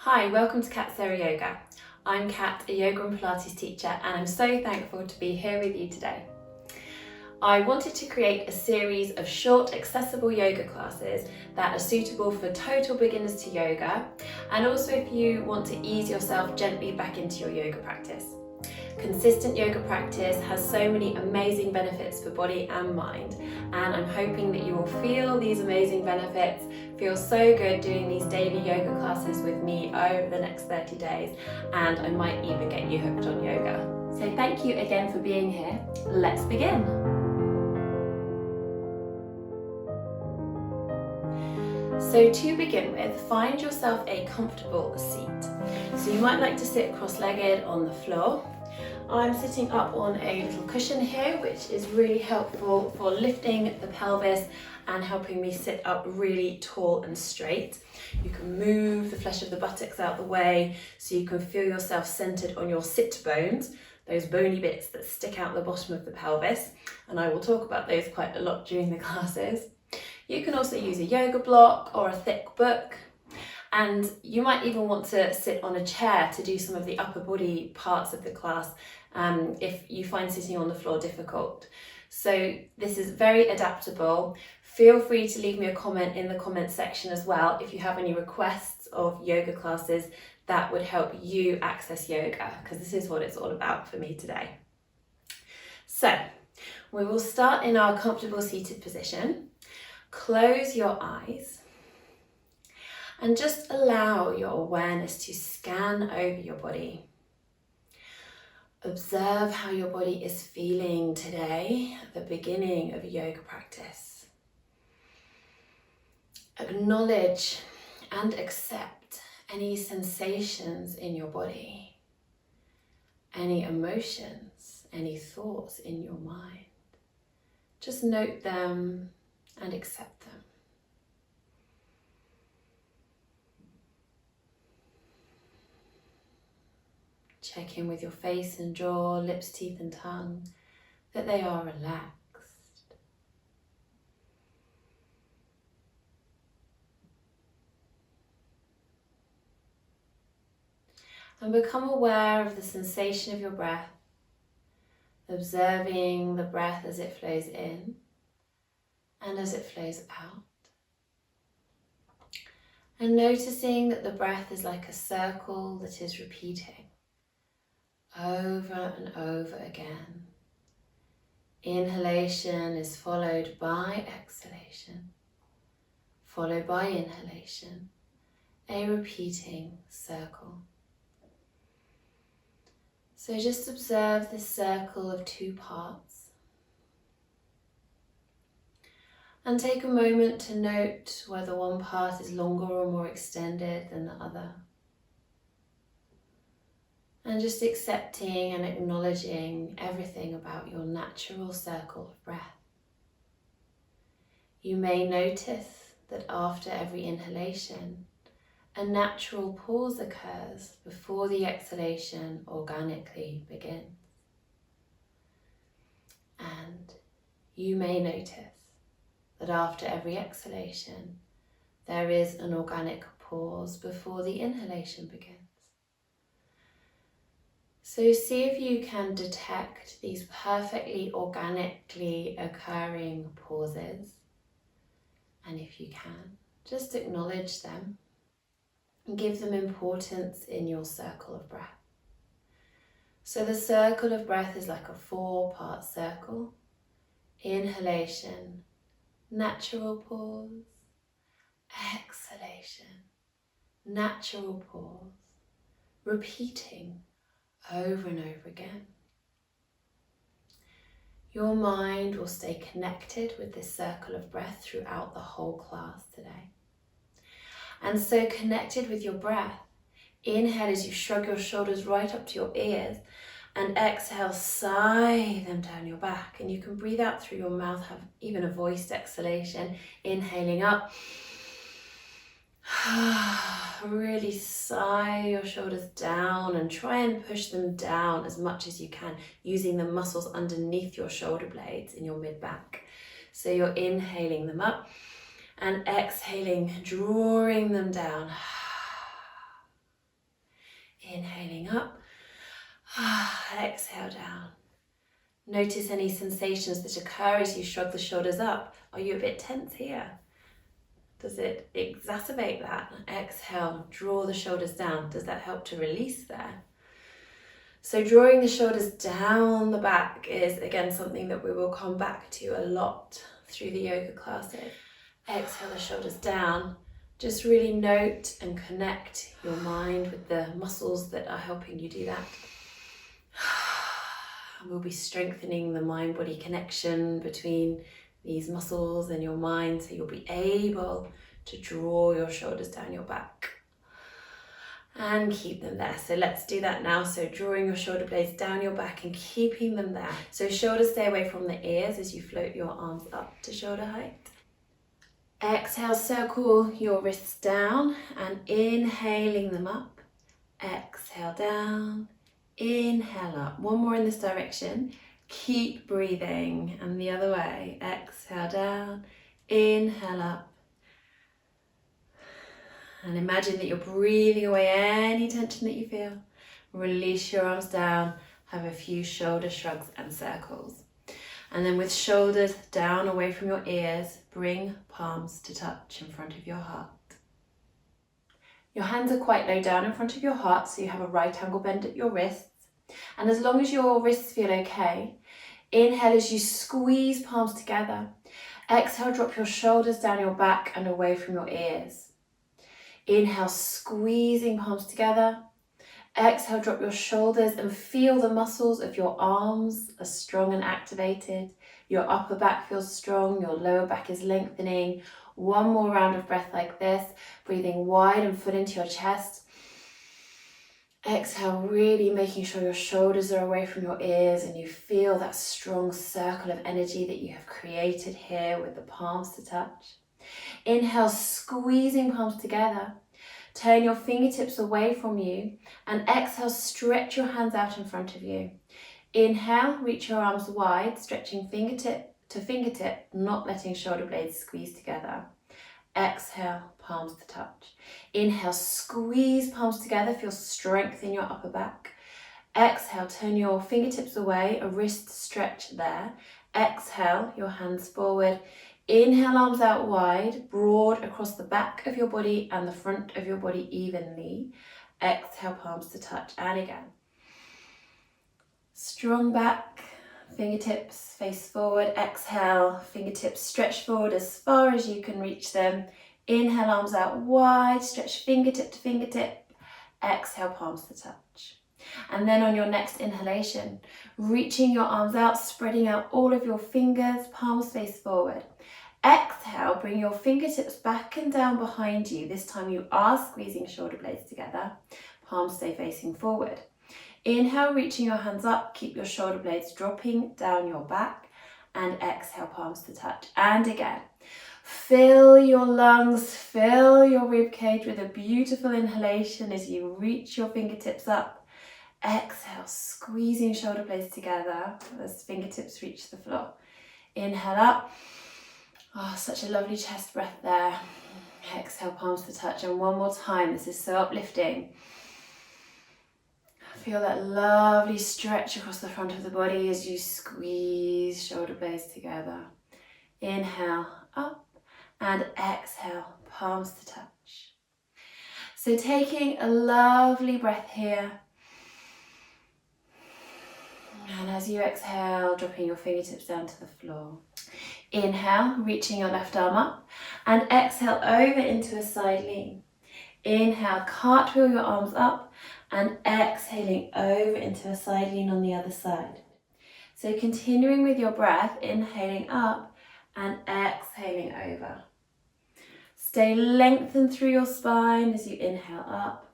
Hi, welcome to Kat Sara Yoga. I'm Kat, a yoga and Pilates teacher, and I'm so thankful to be here with you today. I wanted to create a series of short, accessible yoga classes that are suitable for total beginners to yoga, and also if you want to ease yourself gently back into your yoga practice. Consistent yoga practice has so many amazing benefits for body and mind, and I'm hoping that you will feel these amazing benefits, feel so good doing these daily yoga classes with me over the next 30 days, and I might even get you hooked on yoga. So thank you again for being here. Let's begin. So to begin with, find yourself a comfortable seat. So you might like to sit cross-legged on the floor. I'm sitting up on a little cushion here, which is really helpful for lifting the pelvis and helping me sit up really tall and straight. You can move the flesh of the buttocks out the way so you can feel yourself centered on your sit bones, those bony bits that stick out the bottom of the pelvis, and I will talk about those quite a lot during the classes. You can also use a yoga block or a thick book. And you might even want to sit on a chair to do some of the upper body parts of the class if you find sitting on the floor difficult. So this is very adaptable. Feel free to leave me a comment in the comment section as well if you have any requests of yoga classes that would help you access yoga, because this is what it's all about for me today. So we will start in our comfortable seated position. Close your eyes. And just allow your awareness to scan over your body. Observe how your body is feeling today at the beginning of yoga practice. Acknowledge and accept any sensations in your body, any emotions, any thoughts in your mind. Just note them and accept them. Check in with your face and jaw, lips, teeth and tongue, that they are relaxed. And become aware of the sensation of your breath, observing the breath as it flows in and as it flows out. And noticing that the breath is like a circle that is repeating over and over again. Inhalation is followed by exhalation, followed by inhalation, a repeating circle. So just observe this circle of two parts. And take a moment to note whether one part is longer or more extended than the other. And just accepting and acknowledging everything about your natural circle of breath. You may notice that after every inhalation, a natural pause occurs before the exhalation organically begins. And you may notice that after every exhalation, there is an organic pause before the inhalation begins. So see if you can detect these perfectly organically occurring pauses. And if you can, just acknowledge them and give them importance in your circle of breath. So the circle of breath is like a 4-part circle. Inhalation, natural pause. Exhalation, natural pause. Repeating over and over again. Your mind will stay connected with this circle of breath throughout the whole class today. And so connected with your breath, inhale as you shrug your shoulders right up to your ears, and exhale, sigh them down your back. And you can breathe out through your mouth, have even a voiced exhalation, inhaling up. Really sigh your shoulders down and try and push them down as much as you can using the muscles underneath your shoulder blades in your mid-back. So you're inhaling them up and exhaling, drawing them down. exhale down. Notice any sensations that occur as you shrug the shoulders up. Are you a bit tense here? Does it exacerbate that? Exhale, draw the shoulders down. Does that help to release there? So drawing the shoulders down the back is again something that we will come back to a lot through the yoga classes. Exhale the shoulders down. Just really note and connect your mind with the muscles that are helping you do that. We'll be strengthening the mind-body connection between these muscles and your mind, so you'll be able to draw your shoulders down your back and keep them there. So let's do that now. So drawing your shoulder blades down your back and keeping them there. So shoulders stay away from the ears as you float your arms up to shoulder height. Exhale, circle your wrists down and inhaling them up. Exhale down, inhale up. One more in this direction. Keep breathing, and the other way. Exhale down, inhale up. And imagine that you're breathing away any tension that you feel. Release your arms down, have a few shoulder shrugs and circles. And then with shoulders down away from your ears, bring palms to touch in front of your heart. Your hands are quite low down in front of your heart, so you have a right angle bend at your wrists. And as long as your wrists feel okay, inhale as you squeeze palms together. Exhale, drop your shoulders down your back and away from your ears. Inhale, squeezing palms together. Exhale, drop your shoulders and feel the muscles of your arms are strong and activated. Your upper back feels strong, your lower back is lengthening. One more round of breath like this, breathing wide and full into your chest. Exhale, really making sure your shoulders are away from your ears and you feel that strong circle of energy that you have created here with the palms to touch. Inhale, squeezing palms together. Turn your fingertips away from you and exhale, stretch your hands out in front of you. Inhale, reach your arms wide, stretching fingertip to fingertip, not letting shoulder blades squeeze together. Exhale, palms to touch. Inhale, squeeze palms together, feel strength in your upper back. Exhale, turn your fingertips away, a wrist stretch there. Exhale, your hands forward. Inhale, arms out wide, broad across the back of your body and the front of your body evenly. Exhale, palms to touch, and again. Strong back, fingertips face forward. Exhale, fingertips stretch forward as far as you can reach them. Inhale, arms out wide, stretch fingertip to fingertip. Exhale, palms to touch. And then on your next inhalation, reaching your arms out, spreading out all of your fingers, palms face forward. Exhale, bring your fingertips back and down behind you. This time you are squeezing shoulder blades together. Palms stay facing forward. Inhale, reaching your hands up, keep your shoulder blades dropping down your back, and exhale, palms to touch. And again, fill your lungs, fill your rib cage with a beautiful inhalation as you reach your fingertips up. Exhale, squeezing shoulder blades together as fingertips reach the floor. Inhale up. Oh, such a lovely chest breath there. Exhale, palms to touch. And one more time, this is so uplifting. Feel that lovely stretch across the front of the body as you squeeze shoulder blades together. Inhale, up, and exhale, palms to touch. So taking a lovely breath here. And as you exhale, dropping your fingertips down to the floor. Inhale, reaching your left arm up, and exhale over into a side lean. Inhale, cartwheel your arms up, and exhaling over into a side lean on the other side. So continuing with your breath, inhaling up and exhaling over. Stay lengthened through your spine as you inhale up.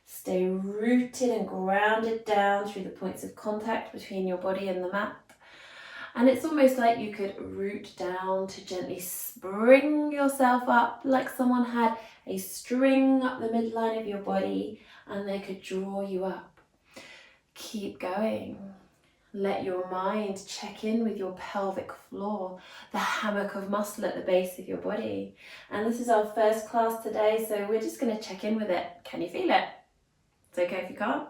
Stay rooted and grounded down through the points of contact between your body and the mat. And it's almost like you could root down to gently spring yourself up, like someone had a string up the midline of your body and they could draw you up. Keep going. Let your mind check in with your pelvic floor, the hammock of muscle at the base of your body. And this is our first class today, so we're just going to check in with it. Can you feel it? It's okay if you can't.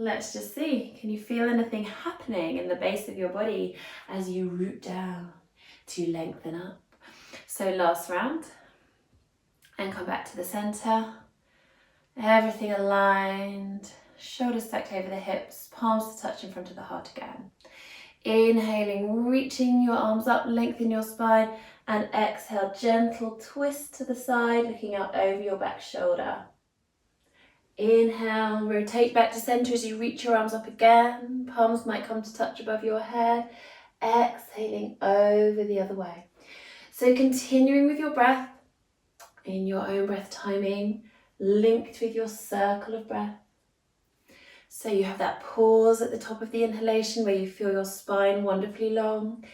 Let's just see, can you feel anything happening in the base of your body as you root down to lengthen up? So last round, and come back to the center. Everything aligned, shoulders tucked over the hips, palms to touch in front of the heart again. Inhaling, reaching your arms up, lengthen your spine, and exhale, gentle twist to the side, looking out over your back shoulder. Inhale, rotate back to center as you reach your arms up again. Palms might come to touch above your head. Exhaling over the other way. So continuing with your breath, in your own breath timing, linked with your circle of breath. So you have that pause at the top of the inhalation where you feel your spine wonderfully long,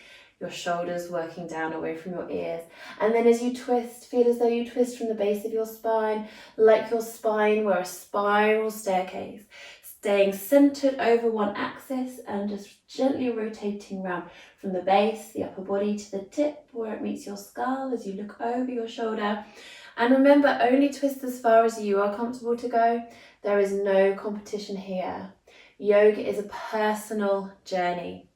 your shoulders working down away from your ears. And then as you twist, feel as though you twist from the base of your spine, like your spine were a spiral staircase, staying centered over one axis and just gently rotating around from the base, the upper body, to the tip where it meets your skull as you look over your shoulder. And remember, only twist as far as you are comfortable to go. There is no competition here. Yoga is a personal journey.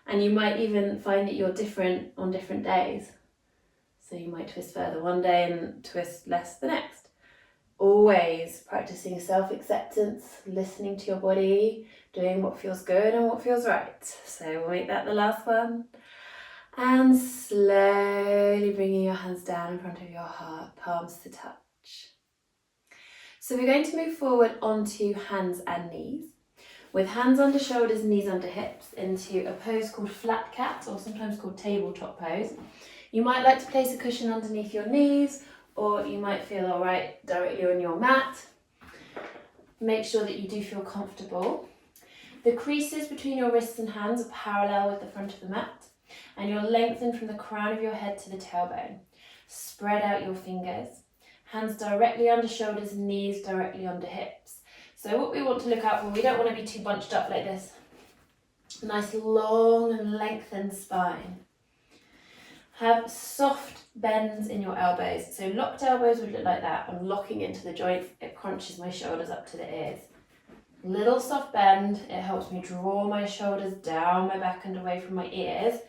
And you might even find that you're different on different days. So you might twist further one day and twist less the next. Always practicing self-acceptance, listening to your body, doing what feels good and what feels right. So we'll make that the last one. And slowly bringing your hands down in front of your heart, palms to touch. So we're going to move forward onto hands and knees, with hands under shoulders, knees under hips, into a pose called flat cat, or sometimes called tabletop pose. You might like to place a cushion underneath your knees, or you might feel all right directly on your mat. Make sure that you do feel comfortable. The creases between your wrists and hands are parallel with the front of the mat, and you're lengthened from the crown of your head to the tailbone. Spread out your fingers. Hands directly under shoulders, knees directly under hips. So what we want to look out for, we don't want to be too bunched up like this. Nice long and lengthened spine. Have soft bends in your elbows. So locked elbows would look like that. I'm locking into the joint. It crunches my shoulders up to the ears. Little soft bend. It helps me draw my shoulders down my back and away from my ears.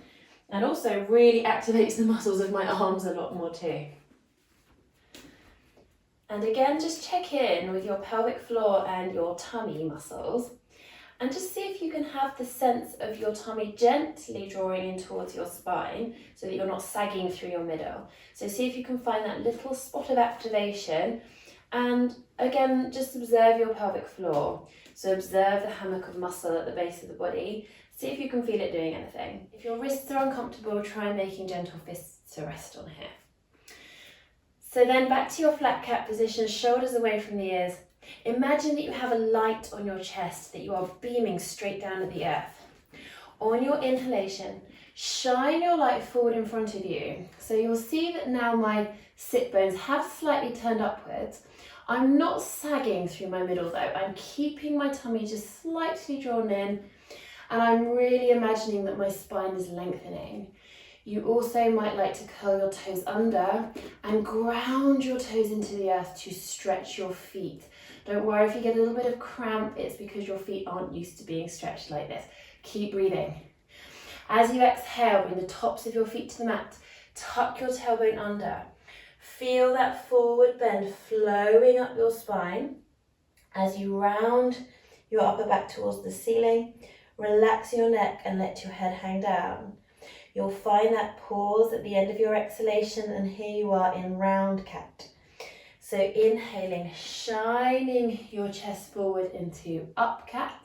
And also really activates the muscles of my arms a lot more too. And again, just check in with your pelvic floor and your tummy muscles, and just see if you can have the sense of your tummy gently drawing in towards your spine so that you're not sagging through your middle. So see if you can find that little spot of activation, and again, just observe your pelvic floor. So observe the hammock of muscle at the base of the body. See if you can feel it doing anything. If your wrists are uncomfortable, try making gentle fists to rest on here. So then back to your flat cat position, shoulders away from the ears. Imagine that you have a light on your chest that you are beaming straight down at the earth. On your inhalation, shine your light forward in front of you. So you'll see that now my sit bones have slightly turned upwards. I'm not sagging through my middle though. I'm keeping my tummy just slightly drawn in, and I'm really imagining that my spine is lengthening. You also might like to curl your toes under and ground your toes into the earth to stretch your feet. Don't worry if you get a little bit of cramp, it's because your feet aren't used to being stretched like this. Keep breathing. As you exhale, bring the tops of your feet to the mat. Tuck your tailbone under. Feel that forward bend flowing up your spine as you round your upper back towards the ceiling. Relax your neck and let your head hang down. You'll find that pause at the end of your exhalation, and here you are in round cat. So inhaling, shining your chest forward into up cat,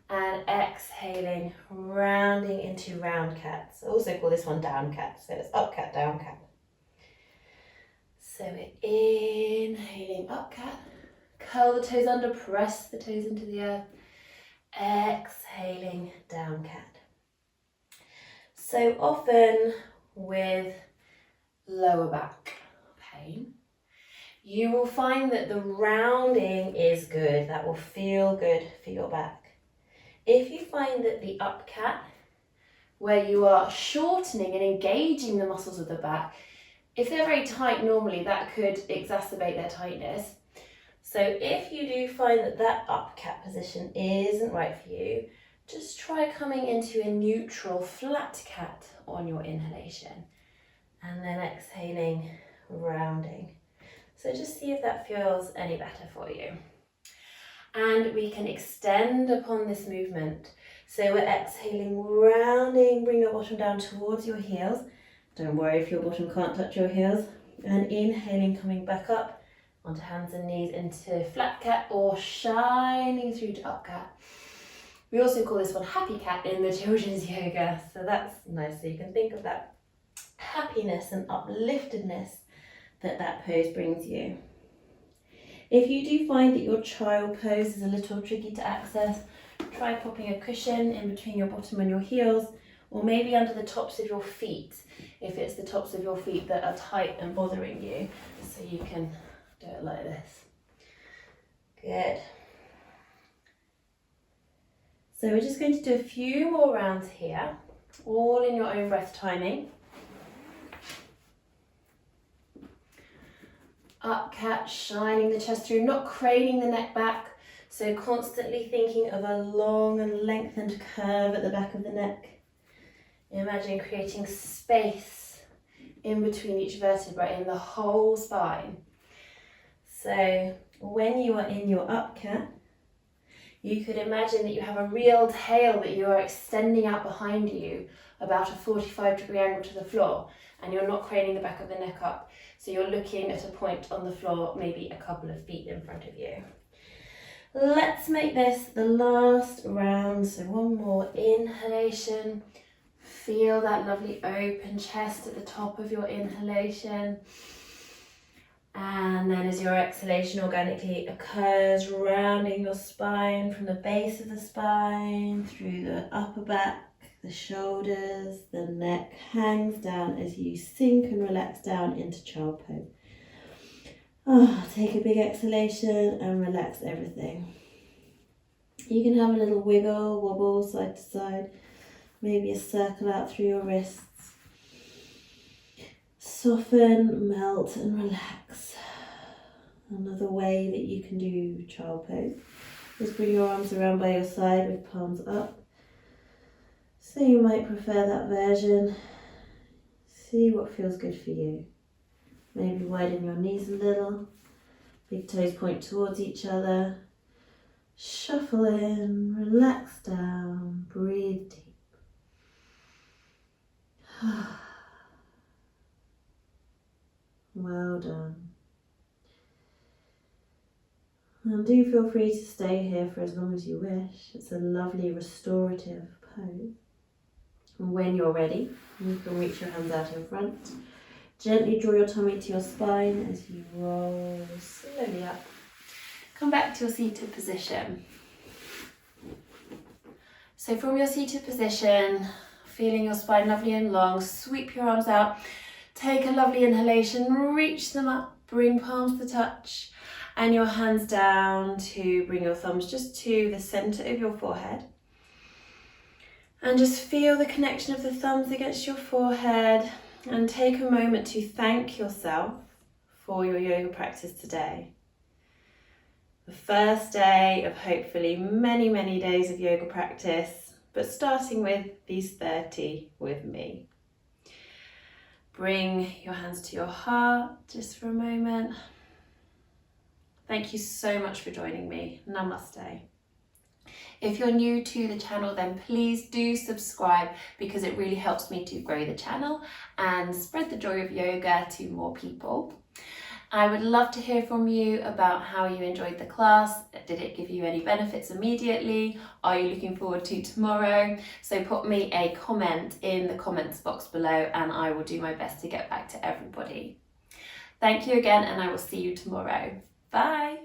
and exhaling, rounding into round cat. So also call this one down cat. So it's up cat, down cat. So we're inhaling up cat, curl the toes under, press the toes into the earth, exhaling down cat. So often with lower back pain, you will find that the rounding is good. That will feel good for your back. If you find that the up cat, where you are shortening and engaging the muscles of the back, if they're very tight normally, that could exacerbate their tightness. So if you do find that that up cat position isn't right for you, just try coming into a neutral flat cat on your inhalation and then exhaling, rounding. So just see if that feels any better for you. And we can extend upon this movement. So we're exhaling, rounding, bring your bottom down towards your heels. Don't worry if your bottom can't touch your heels. And inhaling, coming back up onto hands and knees into flat cat or shining through to up cat. We also call this one happy cat in the children's yoga. So that's nice. So you can think of that happiness and upliftedness that pose brings you. If you do find that your child pose is a little tricky to access, try popping a cushion in between your bottom and your heels, or maybe under the tops of your feet, if it's the tops of your feet that are tight and bothering you. So you can do it like this. Good. So we're just going to do a few more rounds here, all in your own breath timing. Up cat, shining the chest through, not craning the neck back. So constantly thinking of a long and lengthened curve at the back of the neck. Imagine creating space in between each vertebra in the whole spine. So when you are in your up cat, you could imagine that you have a real tail that you are extending out behind you about a 45-degree angle to the floor, and you're not craning the back of the neck up. So you're looking at a point on the floor, maybe a couple of feet in front of you. Let's make this the last round. So one more inhalation. Feel that lovely open chest at the top of your inhalation. And then as your exhalation organically occurs, rounding your spine from the base of the spine through the upper back, the shoulders, the neck hangs down as you sink and relax down into child pose. Take a big exhalation and relax everything. You can have a little wiggle, wobble side to side, maybe a circle out through your wrists. Soften, melt and relax. Another way that you can do child pose is bring your arms around by your side with palms up. So you might prefer that version. See what feels good for you. Maybe widen your knees a little. Big toes point towards each other. Shuffle in, relax down, breathe deep. Well done. And do feel free to stay here for as long as you wish. It's a lovely restorative pose. And when you're ready, you can reach your hands out in front. Gently draw your tummy to your spine as you roll slowly up. Come back to your seated position. So from your seated position, feeling your spine lovely and long, sweep your arms out. Take a lovely inhalation, reach them up, bring palms to touch, and your hands down to bring your thumbs just to the center of your forehead. And just feel the connection of the thumbs against your forehead, and take a moment to thank yourself for your yoga practice today. The first day of hopefully many, many days of yoga practice, but starting with these 30 with me. Bring your hands to your heart just for a moment. Thank you so much for joining me. Namaste. If you're new to the channel, then please do subscribe because it really helps me to grow the channel and spread the joy of yoga to more people. I would love to hear from you about how you enjoyed the class. Did it give you any benefits immediately? Are you looking forward to tomorrow? So put me a comment in the comments box below and I will do my best to get back to everybody. Thank you again and I will see you tomorrow. Bye.